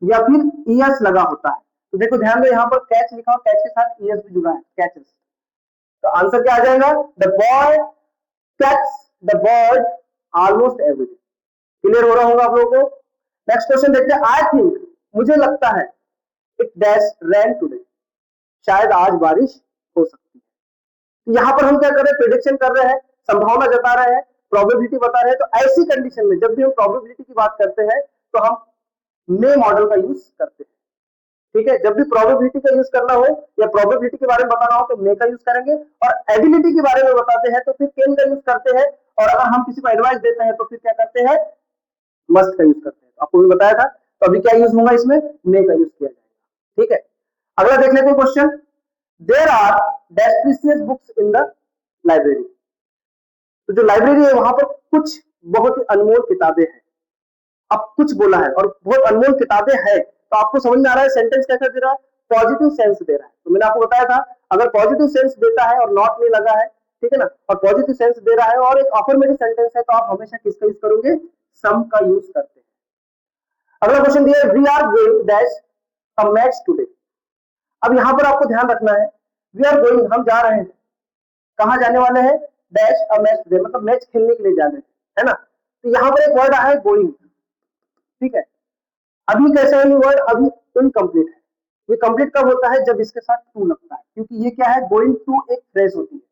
या फिर ईएस लगा होता है। तो देखो ध्यान दो, यहाँ पर कैच लिखा हो, कैच के साथ ईएस भी जुड़ा है, कैचेस। तो आंसर क्या आ जाएगा, the boy catch the bird almost every day. Clear हो रहा होगा आप लोगों को। नेक्स्ट क्वेश्चन देखते हैं, आई थिंक, मुझे लगता है, इट डैश रेन टुडे, शायद आज बारिश हो सकती है। तो यहाँ पर हम क्या कर रहे हैं, प्रिडिक्शन कर रहे हैं, संभावना जता रहे हैं, प्रोबेबिलिटी बता रहे हैं। तो ऐसी कंडीशन में जब भी हम प्रोबेबिलिटी की बात करते हैं तो हम मे मॉडल का यूज करते हैं। ठीक है, जब भी प्रोबेबिलिटी का यूज करना हो या प्रोबेबिलिटी के बारे में बताना हो तो मे का यूज करेंगे, और एबिलिटी के बारे में बताते हैं तो फिर कैन का यूज करते हैं, और अगर हम किसी को एडवाइस देते हैं तो फिर क्या करते हैं, मस्ट का यूज करते हैं। आपको भी बताया था। तो अभी क्या यूज होगा, इसमें मे का यूज किया जाएगा। ठीक है, अगला देख लेते हैं question, there are dash precious books in the library. तो जो लाइब्रेरी है वहां पर कुछ बहुत ही अनमोल किताबें हैं। अब कुछ बोला है और बहुत अनमोल किताबें हैं, तो आपको समझ में आ रहा है सेंटेंस कैसा दे रहा है, पॉजिटिव सेंस दे रहा है। तो मैंने आपको बताया था, अगर पॉजिटिव सेंस देता है और नॉट नहीं लगा है, ठीक है ना, और पॉजिटिव सेंस दे रहा है और एक अफर्मेटिव सेंटेंस है, तो आप हमेशा किसका यूज करोगे, सम का यूज करते हैं। अगला क्वेश्चन दिया है, we are going dash a match today. अब यहां पर आपको ध्यान रखना है, वी आर गोइंग, हम जा रहे हैं, कहां जाने वाले हैं, डैश अ मैच टुडे, मतलब मैच खेलने के लिए जा रहे हैं, है ना। तो यहां पर एक वर्ड आया है गोइंग, ठीक है। अभी कैसा है ये वर्ड, अभी इनकम्प्लीट है। ये कंप्लीट कब होता है, जब इसके साथ टू लगता है, क्योंकि ये क्या है, गोइंग टू एक फ्रेज होती है,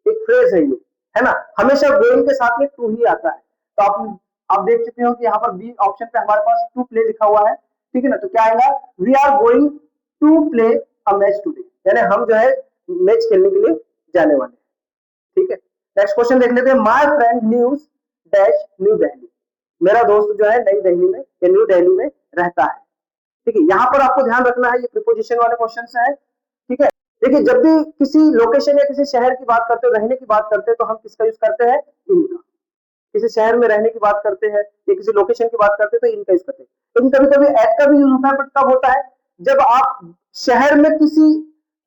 एक फ्रेज है ये, है ना। हमेशा गोइंग के साथ में टू ही आता है। तो आप देख चुके हो कि यहाँ पर बी ऑप्शन पे हमारे पास टू प्ले लिखा हुआ है, ठीक है ना। तो क्या आएगा, we are going to play a match today, यानी हम जो है मैच खेलने के लिए जाने वाले हैं। ठीक है, नेक्स्ट क्वेश्चन देख लेते हैं, my friend news dash new Delhi. मेरा दोस्त जो है नई दिल्ली में या न्यू दिल्ली में रहता है। ठीक है, यहाँ पर आपको ध्यान रखना है, ये प्रीपोजिशन वाले क्वेश्चन है। ठीक है, देखिए जब भी किसी लोकेशन या किसी शहर की बात करते हो, रहने की बात करते हैं, तो हम किसका यूज करते हैं, इनका। किसी शहर में रहने की बात करते हैं या किसी लोकेशन की बात करते हैं तो इनका यूज करते हैं। लेकिन कभी कभी एट का भी यूज होता है, बट कब होता है, जब आप शहर में किसी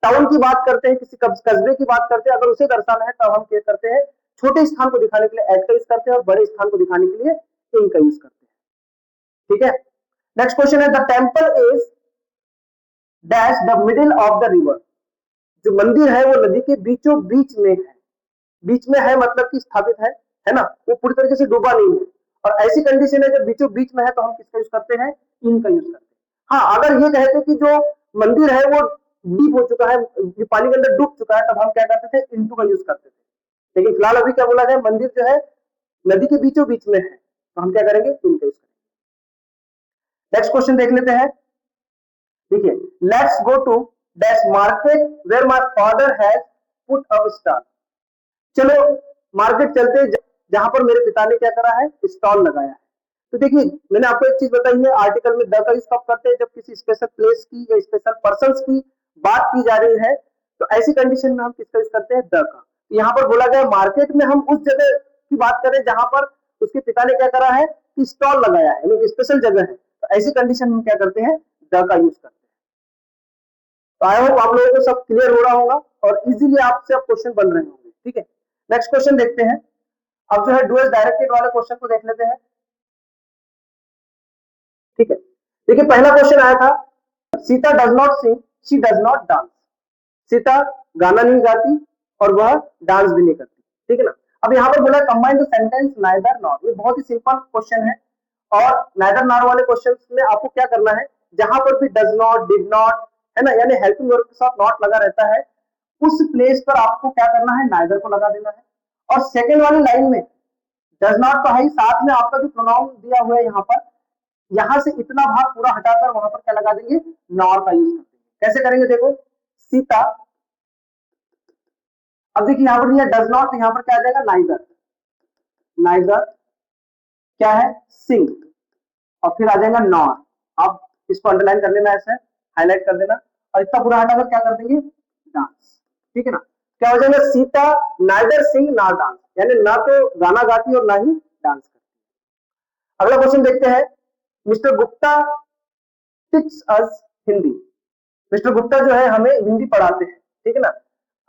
टाउन की बात करते हैं, किसी कस्बे की बात करते हैं, अगर उसे दर्शाना है तब हम क्या करते हैं, छोटे स्थान को दिखाने के लिए एट का यूज करते हैं और बड़े स्थान को दिखाने के लिए इनका यूज करते हैं। ठीक है, नेक्स्ट क्वेश्चन है, the temple is dash the middle of the river. जो मंदिर है वो नदी के बीचों बीच में है। बीच में है मतलब कि स्थापित है ना, वो पूरी तरीके से डूबा नहीं है। और ऐसी कंडीशन है जब बीचों बीच में है तो हम किसका यूज करते हैं, इन का यूज करते हैं। हाँ, अगर ये कहते कि जो मंदिर है वो डीप हो चुका है, ये पानी के अंदर डूब चुका है, तब हम क्या करते थे, इनटू का यूज करते थे। लेकिन फिलहाल अभी क्या बोला जाए, मंदिर जो है नदी के बीचों बीच में है, तो हम क्या करेंगे, इनका यूज करेंगे। नेक्स्ट क्वेश्चन देख लेते हैं, देखिए, let's go to dash market where my father has put up stall. चलो मार्केट चलते हैं जहां पर मेरे पिता ने क्या करा है, स्टॉल लगाया है। तो देखिए मैंने आपको एक चीज बताई है, आर्टिकल में द का यूज कब करते हैं, जब किसी स्पेशल प्लेस की या स्पेशल पर्संस की बात की जा रही है, तो ऐसी कंडीशन में हम किसका यूज करते हैं, द का। तो यहाँ पर बोला गया मार्केट में, हम उस जगह की बात करें जहां पर उसके पिता ने क्या करा है, कि स्टॉल लगाया है, यानी स्पेशल जगह है। तो ऐसी कंडीशन में क्या करते हैं, द का यूज करते हैं। तो आई होप आप लोगों को सब क्लियर हो रहा होगा और इजीली आपसे अब क्वेश्चन बन रहे होंगे। ठीक है, नेक्स्ट क्वेश्चन देखते हैं। अब जो है डुअल डायरेक्टेड वाले क्वेश्चन को देख लेते हैं। ठीक है, देखिए पहला क्वेश्चन आया था, Sita does not sing she does not dance. Sita गाना नहीं गाती और वह डांस भी नहीं करती। ठीक है ना। अब यहाँ पर बोला combine the sentence neither nor. ये बहुत ही सिंपल क्वेश्चन है, और नाइदर नॉर वाले क्वेश्चन में आपको क्या करना है, जहां पर भी डज नॉट, डिड नॉट, है ना, यानी हेल्पिंग वर्ब के साथ नॉट लगा रहता है, उस प्लेस पर आपको क्या करना है, नाइदर को लगा देना है। और सेकेंड वाली लाइन में डज नॉट तो है ही, साथ में आपका जो प्रोनाउन दिया हुआ है यहाँ पर, यहां से इतना भाग पूरा हटाकर वहां पर क्या लगा देंगे, नॉर का यूज कर देंगे। कैसे करेंगे, देखो, सीता, अब देखिए यहां पर डज नॉट, यहां पर क्या आ जाएगा, नाइदर। नाइदर क्या है, सिंग, और फिर आ जाएगा नॉर। आप इसको अंडरलाइन कर लेना, ऐसे हाईलाइट कर देना, और इतना पूरा हटाकर क्या कर देंगे, डांस। ठीक है ना, क्या हो जाएगा, सीता नाइदर सिंग नॉर डांस, यानी ना तो गाना गाती और ना ही डांस करती। अगला क्वेश्चन देखते हैं, mister Gupta teach us Hindi. Mister Gupta जो है हमें हिंदी पढ़ाते हैं। ठीक है ना,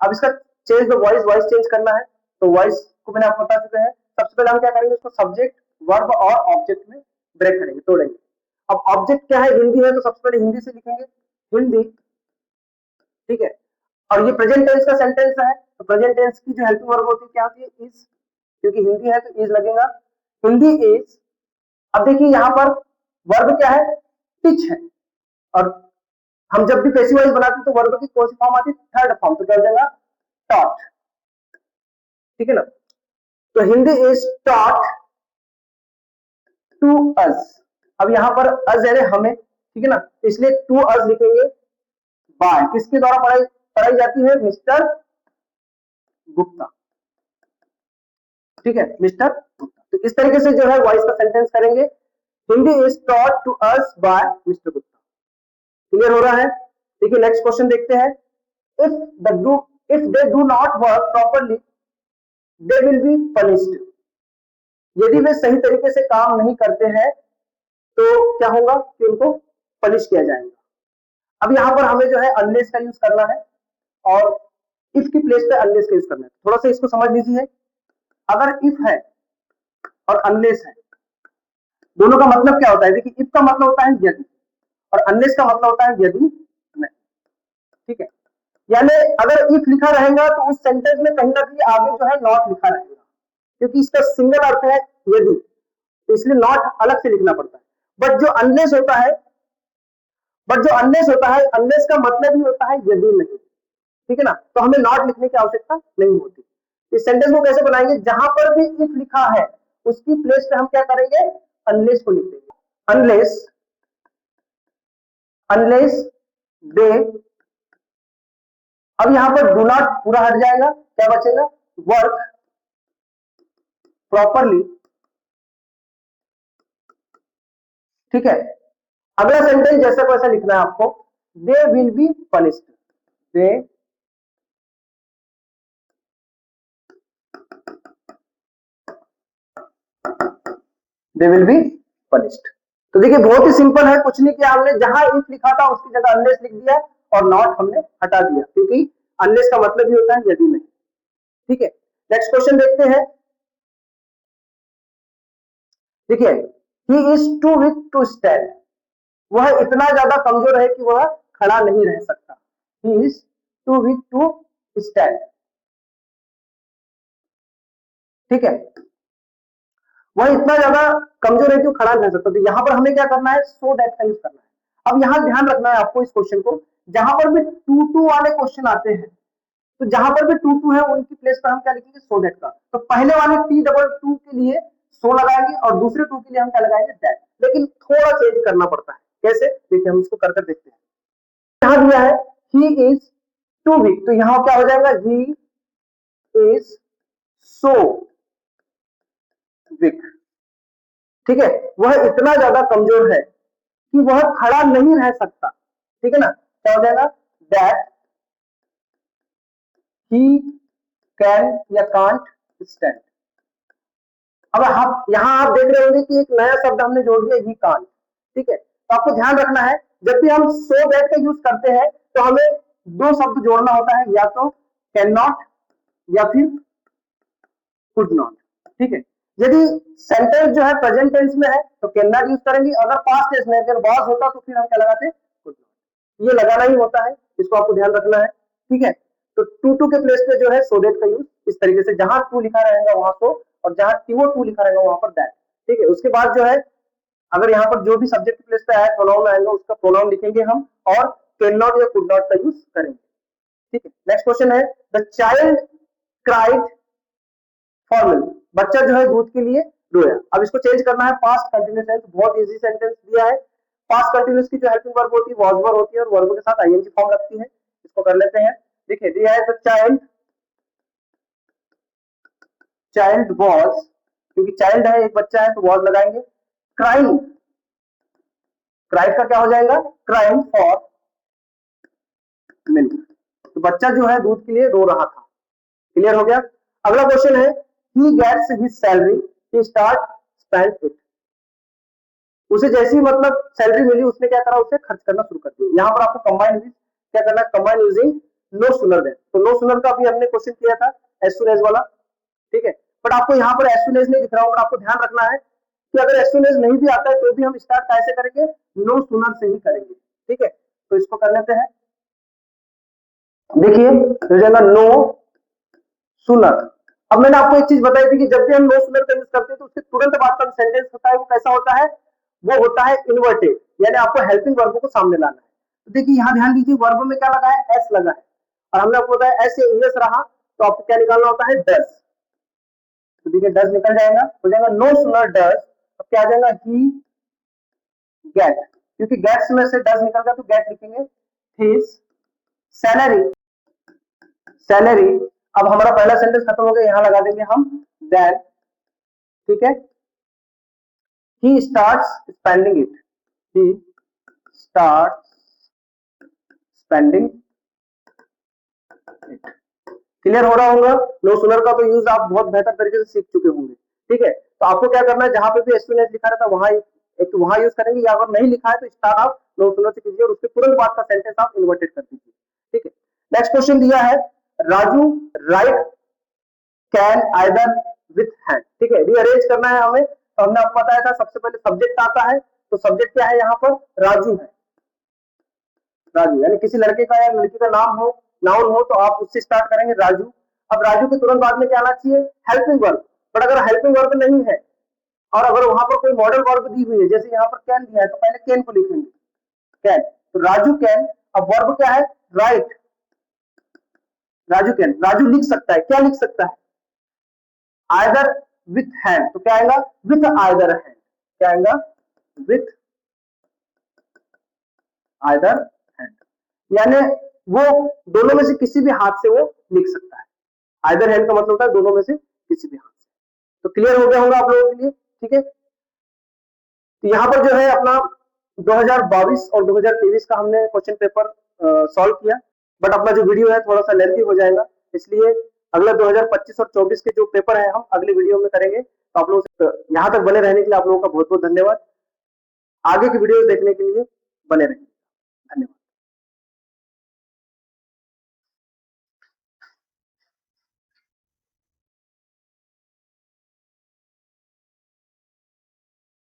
अब इसका change the voice, voice change करना है तो वॉइस को मैंने आपको बता चुके हैं। सबसे पहले हम क्या करेंगे, उसको सब्जेक्ट, वर्ब और ऑब्जेक्ट में ब्रेक करेंगे, तोड़ेंगे। अब ऑब्जेक्ट क्या है, हिंदी है, तो सबसे पहले हिंदी से लिखेंगे, हिंदी, ठीक है। और ये प्रेजेंट टेंस का सेंटेंस है, तो प्रेजेंट टेंस की जो हेल्पिंग वर्ब होती है क्या होती है, इज, क्योंकि हिंदी है तो इज लगेगा, हिंदी इज। अब देखिए यहाँ पर वर्ब क्या है, टीच है, और हम जब भी पैसिव वॉइस बनाते हैं तो वर्ब की कौन सी फॉर्म आती है, थर्ड फॉर्म, तो क्या हो जाएगा, टॉट, ठीक है ना। तो Hindi is taught to us. अब यहाँ पर अस यानी हमें, ठीक है ना, इसलिए टू अस लिखेंगे, बाय किसके द्वारा पढ़ाई पढ़ाई जाती है, मिस्टर गुप्ता, ठीक है, मिस्टर गुप्ता। तो इस तरीके से जो है वॉइस का सेंटेंस करेंगे, Hindi is taught to us by mister Gupta. Clear हो रहा है। देखिए नेक्स्ट क्वेश्चन देखते हैं, if the do if they do not work properly they will be punished. यदि वे सही तरीके से काम नहीं करते हैं तो क्या होगा कि उनको पनिश किया जाएगा। अब यहाँ पर हमें जो है अनलेस का यूज करना है और इफ की प्लेस पे अनलेस का यूज करना है। थोड़ा सा इसको समझ लीजिए, अगर इफ है और अनलेस है, दोनों का मतलब क्या होता है, देखिए इफ का मतलब होता है यदि और अनलेस का मतलब होता है यदि नहीं, ठीक है। यानी अगर इफ लिखा रहेगा तो उस सेंटेंस में कहीं ना कहीं आगे जो है नॉट लिखा रहेगा, क्योंकि इसका सिंगल अर्थ है यदि, तो इसलिए नॉट अलग से लिखना पड़ता है। बट जो अनलेस होता है, अनलेस का मतलब ही होता है यदि नहीं, ठीक है ना, तो हमें नॉट लिखने की आवश्यकता नहीं होती। इस सेंटेंस को कैसे बनाएंगे, जहां पर भी इफ लिखा है उसकी प्लेस पे हम क्या करेंगे, अनलेस को लिख देंगे, अनलेस, अनलेस दे। अब यहां पर डू नॉट पूरा हट जाएगा, क्या बचेगा, वर्क प्रॉपरली, ठीक है। अगला सेंटेंस जैसा को वैसा लिखना है आपको, दे will be punished, they will be punished. तो देखिए बहुत ही सिंपल है, कुछ नहीं किया हमने, जहां इफ लिखा था उसकी जगह अनलेस लिख दिया और नॉट हमने हटा दिया, क्योंकि अनलेस का मतलब ही होता है यदि नहीं, ठीक है। नेक्स्ट क्वेश्चन देखते हैं, देखिए, he is too weak to stand, वह इतना ज्यादा कमजोर है कि वह खड़ा नहीं रह सकता, he is too weak to stand, ठीक है। वह इतना ज्यादा कमजोर है कि वो खड़ा नहीं रह सकता, तो यहां पर हमें क्या करना है, सो दैट का यूज करना है। अब यहां ध्यान रखना है आपको इस क्वेश्चन को, जहां पर भी टू टू वाले क्वेश्चन आते हैं, तो जहां पर भी टू टू है उनकी प्लेस पर हम क्या लिखेंगे, सो दैट का। तो पहले वाले टी डबल टू के लिए सो लगाएंगे और दूसरे टू के लिए हम क्या लगाएंगे, दैट। लेकिन थोड़ा चेंज करना पड़ता है, कैसे, देखिए हम इसको कर देखते हैं। यहां दिया है ही इज टू वीक, तो यहां क्या हो जाएगा, ही इज सो वीक, ठीक है। वह इतना ज्यादा कमजोर है कि वह खड़ा नहीं रह सकता, ठीक है ना, क्या हो जाएगा, दैट ही कैन या कांट स्टैंड। अब आप यहां आप देख रहे होंगे कि एक नया शब्द हमने जोड़ दिया, ही कांट, ठीक है। तो आपको ध्यान रखना है, जब भी हम सो दैट का यूज करते हैं तो हमें दो शब्द जोड़ना होता है, या तो कैन नॉट या फिर कुड नॉट, ठीक है। यदि सेंटेंस जो है प्रेजेंट टेंस में है तो कैन नॉट यूज करेंगे, अगर पास्ट टेंस में अगर वॉज होता तो फिर हम क्या लगाते, कुड नॉट। ये लगाना ही होता है, इसको आपको ध्यान रखना है, ठीक है। तो टू टू के प्लेस पे जो है सो दैट का यूज इस तरीके से, जहां टू लिखा रहेगा वहां सो, और जहां टीओ टू लिखा रहेगा वहां पर दैट, ठीक है। उसके बाद जो है अगर यहाँ पर जो भी सब्जेक्ट की प्लेस पे आया प्रोनाउन आएगा उसका प्रोनाउन लिखेंगे हम, और कैन नॉट या कुड नॉट का यूज करेंगे, ठीक है। नेक्स्ट क्वेश्चन है, the child cried for milk, बच्चा जो है दूध के लिए रोया। अब इसको चेंज करना है, पास्ट कंटिन्यूअस टेंस, बहुत इजी सेंटेंस दिया है। पास्ट कंटिन्यूअस की जो हेल्पिंग वर्ब होती है वाज वर होती है और वर्ब के साथ आईएनजी फॉर्म लगती है। इसको कर लेते हैं, देखिए दिया है, द चाइल्ड, चाइल्ड वॉज, क्योंकि चाइल्ड है एक बच्चा है तो वॉज लगाएंगे। क्राइम, क्राइम का क्या हो जाएगा, क्राइम फॉर मिल्क, तो बच्चा जो है दूध के लिए रो रहा था। क्लियर हो गया। अगला क्वेश्चन है, he gets his salary, he start spend it, उसे जैसी मतलब सैलरी मिली उसने क्या करा, उसे खर्च करना शुरू कर दिया। यहाँ पर आपको कंबाइन क्या करना है, combine using no sooner than. तो नो सूनर का भी हमने क्वेश्चन किया था एज सुन एज वाला, ठीक है। बट आपको यहाँ पर एज सुन एज नहीं दिख रहा होगा, आपको ध्यान रखना है कि अगर एज सुन एज नहीं भी आता है तो भी हम स्टार्ट कैसे करेंगे, नो सूनर से ही करेंगे, ठीक है। तो इसको कर लेते हैं, देखिए हो जाएगा नो सूनर। अब मैंने आपको एक चीज बताई थी कि जब भी हम नो सूनर का यूज करते हैं तो उसके तुरंत बाद का सेंटेंस होता है वो कैसा होता है, वो होता है इन्वर्टेड, यानी आपको हेल्पिंग वर्ब को सामने लाना है। तो देखिए यहाँ ध्यान दीजिए, वर्ब में क्या लगा है, एस लगा है, और हमने आपको बताया एस या ईएस रहा तो आपको क्या निकालना होता है, डस। तो देखिए डस निकल जाएगा, हो जाएगा नो सूनर डस। अब क्या आ जाएगा, ही गेट, क्योंकि गेट्स में से डस निकल गया तो गेट लिखेंगे, हिज सैलरी, सैलरी। अब हमारा पहला सेंटेंस खत्म हो गया, यहां लगा देंगे हम देन, ठीक है। He starts spending it, he starts spending it. Clear हो रहा होगा, नो सूनर का तो यूज आप बहुत बेहतर तरीके से सीख चुके होंगे, ठीक है। तो आपको क्या करना है, जहां पे भी एस सून एज लिखा रहता है वहां एक तो वहां यूज करेंगे, या अगर नहीं लिखा है तो स्टार्ट आप नो सूनर से कीजिए और उसके तुरंत बाद का सेंटेंस आप इन्वर्टेड कर दीजिए, ठीक है। नेक्स्ट क्वेश्चन दिया है, Raju right can either with hand, ठीक है। रीअरेंज करना है हमें, तो हमने आपको बताया था सबसे पहले सब्जेक्ट आता है, तो सब्जेक्ट क्या है यहाँ पर, राजू है, राजू यानी किसी लड़के का या लड़की का नाम हो, नाउन हो, तो आप उससे स्टार्ट करेंगे राजू। अब राजू के तुरंत बाद में क्या आना चाहिए, हेल्पिंग वर्ब। बट अगर हेल्पिंग वर्ब नहीं है और अगर वहां पर कोई मॉडल वर्ब दी हुई है, जैसे यहाँ पर कैन दिया है, तो पहले कैन को लिखेंगे, कैन। तो राजू कैन, अब वर्ब क्या है, राइट, राजू कैन, राजू लिख सकता है, क्या लिख सकता है, आइदर विथ हैंड। तो क्या आएगा, विथ आइदर हैंड, क्या आएगा, विथ आइदर हैंड, यानी वो दोनों में से किसी भी हाथ से वो लिख सकता है। आइदर हैंड का मतलब होता है दोनों में से किसी भी हाथ से। तो क्लियर हो गया होगा आप लोगों के लिए, ठीक है। तो यहाँ पर जो है अपना 2022 और 2023 का हमने क्वेश्चन पेपर सॉल्व किया, बट अपना जो वीडियो है थोड़ा सा लेंथी हो जाएगा, इसलिए अगला 2025 और 24 के जो पेपर है हम अगले वीडियो में करेंगे। तो आप लोग यहाँ तक बने रहने के लिए आप लोगों का बहुत बहुत धन्यवाद। आगे की वीडियो देखने के लिए बने रहें, धन्यवाद।